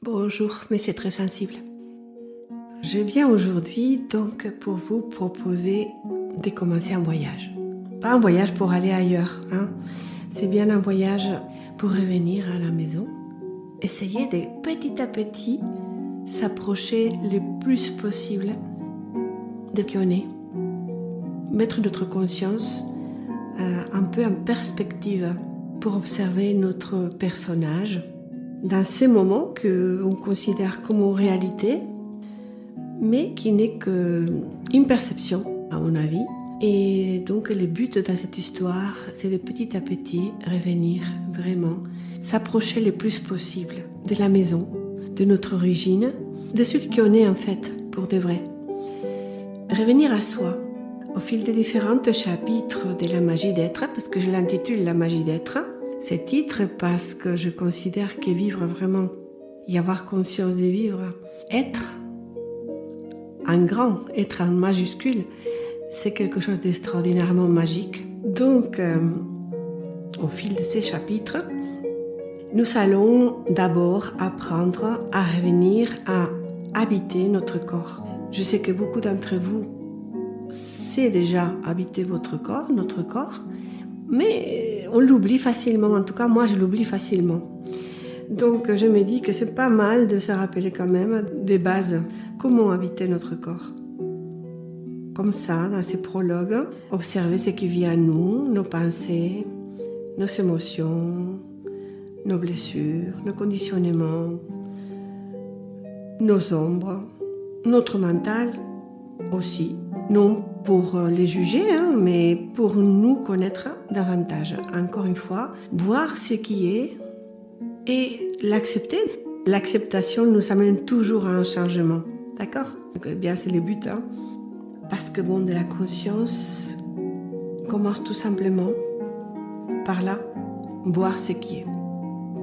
Bonjour, mais c'est très sensible. Je viens aujourd'hui donc pour vous proposer de commencer un voyage. Pas un voyage pour aller ailleurs, hein. C'est bien un voyage pour revenir à la maison. Essayer de petit à petit s'approcher le plus possible de qui on est. Mettre notre conscience un peu en perspective pour observer notre personnage dans ces moments qu'on considère comme une réalité, mais qui n'est qu'une perception, à mon avis. Et donc le but dans cette histoire, c'est de petit à petit revenir vraiment, s'approcher le plus possible de la maison, de notre origine, de ce qu'on est en fait, pour de vrai. Revenir à soi, au fil des différents chapitres de la magie d'être, parce que je l'intitule La magie d'être, ce titre parce que je considère que vivre vraiment, y avoir conscience de vivre, être en grand, être en majuscule, c'est quelque chose d'extraordinairement magique. Donc, au fil de ces chapitres, nous allons d'abord apprendre à revenir à habiter notre corps. Je sais que beaucoup d'entre vous savent déjà habiter votre corps, notre corps, mais on l'oublie facilement, en tout cas moi je l'oublie facilement. Donc je me dis que c'est pas mal de se rappeler quand même des bases, comment habiter notre corps. Comme ça, dans ces prologues, observer ce qui vient à nous, nos pensées, nos émotions, nos blessures, nos conditionnements, nos ombres, notre mental aussi. Non pour les juger, mais pour nous connaître davantage. Encore une fois, voir ce qui est et l'accepter. L'acceptation nous amène toujours à un changement. D'accord ? Donc, eh bien, c'est le but. Parce que de la conscience commence tout simplement par là, voir ce qui est.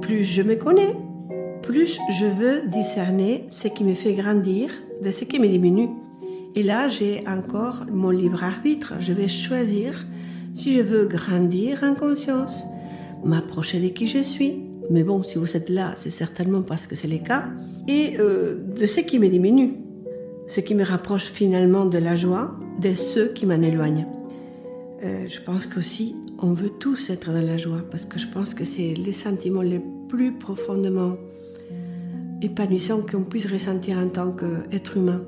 Plus je me connais, plus je veux discerner ce qui me fait grandir de ce qui me diminue. Et là, j'ai encore mon libre arbitre. Je vais choisir si je veux grandir en conscience, m'approcher de qui je suis. Mais bon, si vous êtes là, c'est certainement parce que c'est le cas. Et de ce qui me diminue, ce qui me rapproche finalement de la joie, de ceux qui m'en éloignent. Je pense qu'aussi, on veut tous être dans la joie, parce que je pense que c'est les sentiments les plus profondément épanouissants qu'on puisse ressentir en tant qu'être humain.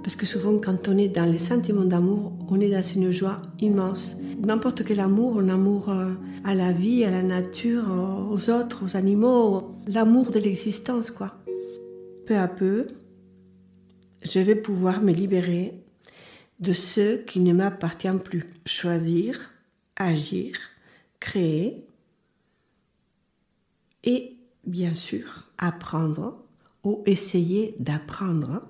Parce que souvent, quand on est dans les sentiments d'amour, on est dans une joie immense. N'importe quel amour, un amour à la vie, à la nature, aux autres, aux animaux, l'amour de l'existence, quoi. Peu à peu, je vais pouvoir me libérer de ce qui ne m'appartient plus. Choisir, agir, créer et, bien sûr, apprendre ou essayer d'apprendre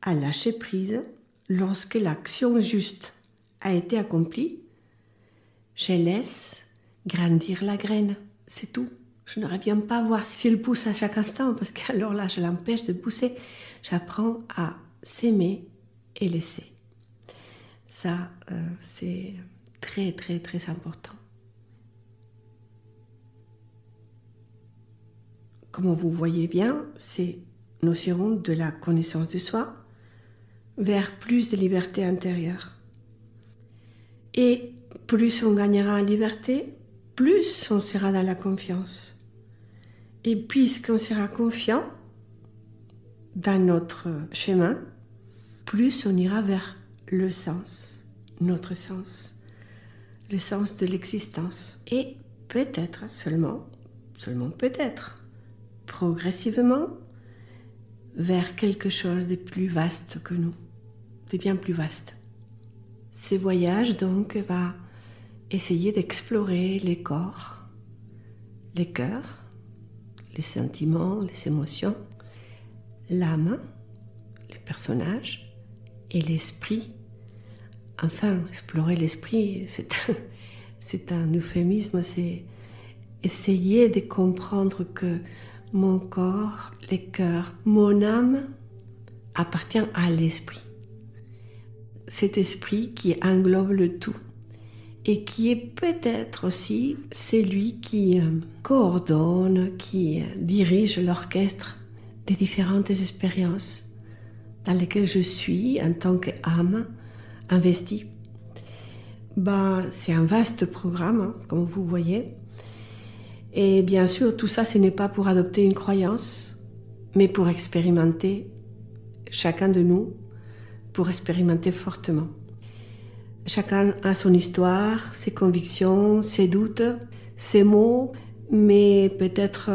à lâcher prise lorsque l'action juste a été accomplie. Je laisse grandir la graine, c'est tout. Je ne reviens pas voir s'il pousse à chaque instant, parce qu'alors là, je l'empêche de pousser. J'apprends à s'aimer et laisser. Ça, c'est très, très, très important. Comme vous voyez bien, nous irons de la connaissance de soi vers plus de liberté intérieure. Et plus on gagnera en liberté, plus on sera dans la confiance. Et puisqu'on sera confiant dans notre chemin, plus on ira vers le sens, notre sens, le sens de l'existence. Et peut-être, seulement peut-être, progressivement, vers quelque chose de plus vaste que nous, de bien plus vaste. Ce voyage donc va essayer d'explorer les corps, les cœurs, les sentiments, les émotions, l'âme, les personnages et l'esprit. Enfin, explorer l'esprit, c'est un euphémisme, c'est essayer de comprendre que mon corps, les cœurs, mon âme appartient à l'esprit. Cet esprit qui englobe le tout et qui est peut-être aussi celui qui coordonne, qui dirige l'orchestre des différentes expériences dans lesquelles je suis en tant qu'âme investie. C'est un vaste programme, hein, comme vous voyez. Et bien sûr, tout ça, ce n'est pas pour adopter une croyance, mais pour expérimenter, chacun de nous, pour expérimenter fortement. Chacun a son histoire, ses convictions, ses doutes, ses mots, mais peut-être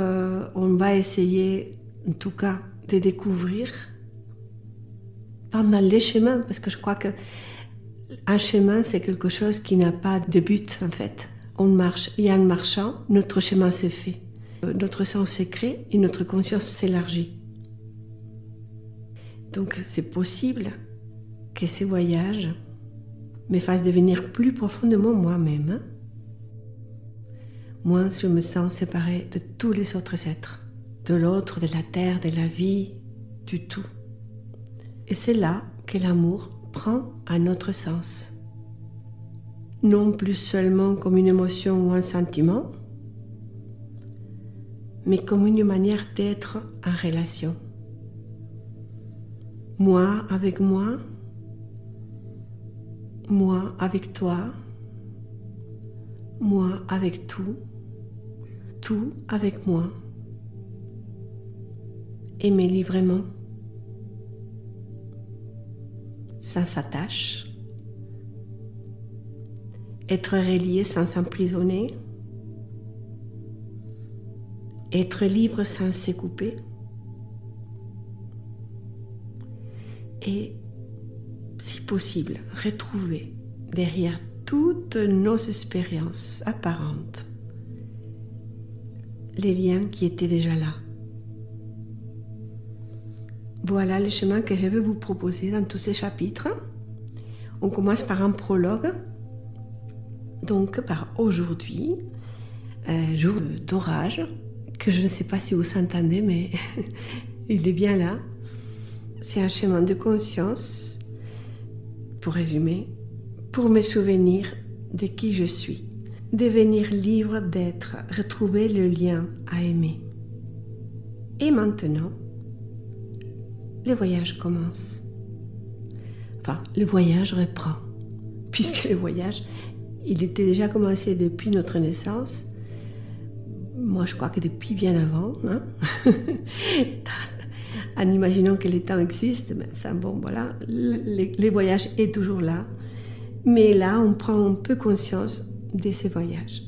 on va essayer, en tout cas, de découvrir pendant les chemins, parce que je crois qu'un chemin, c'est quelque chose qui n'a pas de but, en fait. On marche, et en marchant, notre chemin se fait. Notre sens se crée et notre conscience s'élargit. Donc c'est possible que ces voyages me fassent devenir plus profondément moi-même. Hein? Moi, je me sens séparée de tous les autres êtres, de l'autre, de la terre, de la vie, du tout. Et c'est là que l'amour prend un autre sens. Non plus seulement comme une émotion ou un sentiment, mais comme une manière d'être en relation. Moi avec moi avec toi, moi avec tout, tout avec moi. Aimer librement, sans attache. Être relié sans s'emprisonner, être libre sans se couper, et, si possible, retrouver derrière toutes nos expériences apparentes les liens qui étaient déjà là. Voilà le chemin que je vais vous proposer dans tous ces chapitres. On commence par un prologue. Donc, par aujourd'hui, jour d'orage, que je ne sais pas si vous entendez, mais il est bien là. C'est un chemin de conscience, pour résumer, pour me souvenir de qui je suis, devenir libre d'être, retrouver le lien à aimer. Et maintenant, le voyage commence. Enfin, le voyage reprend, puisque le voyage, il était déjà commencé depuis notre naissance. Moi, je crois que depuis bien avant, hein? En imaginant que le temps existe, mais enfin bon, voilà, le voyage est toujours là. Mais là, on prend un peu conscience de ces voyages.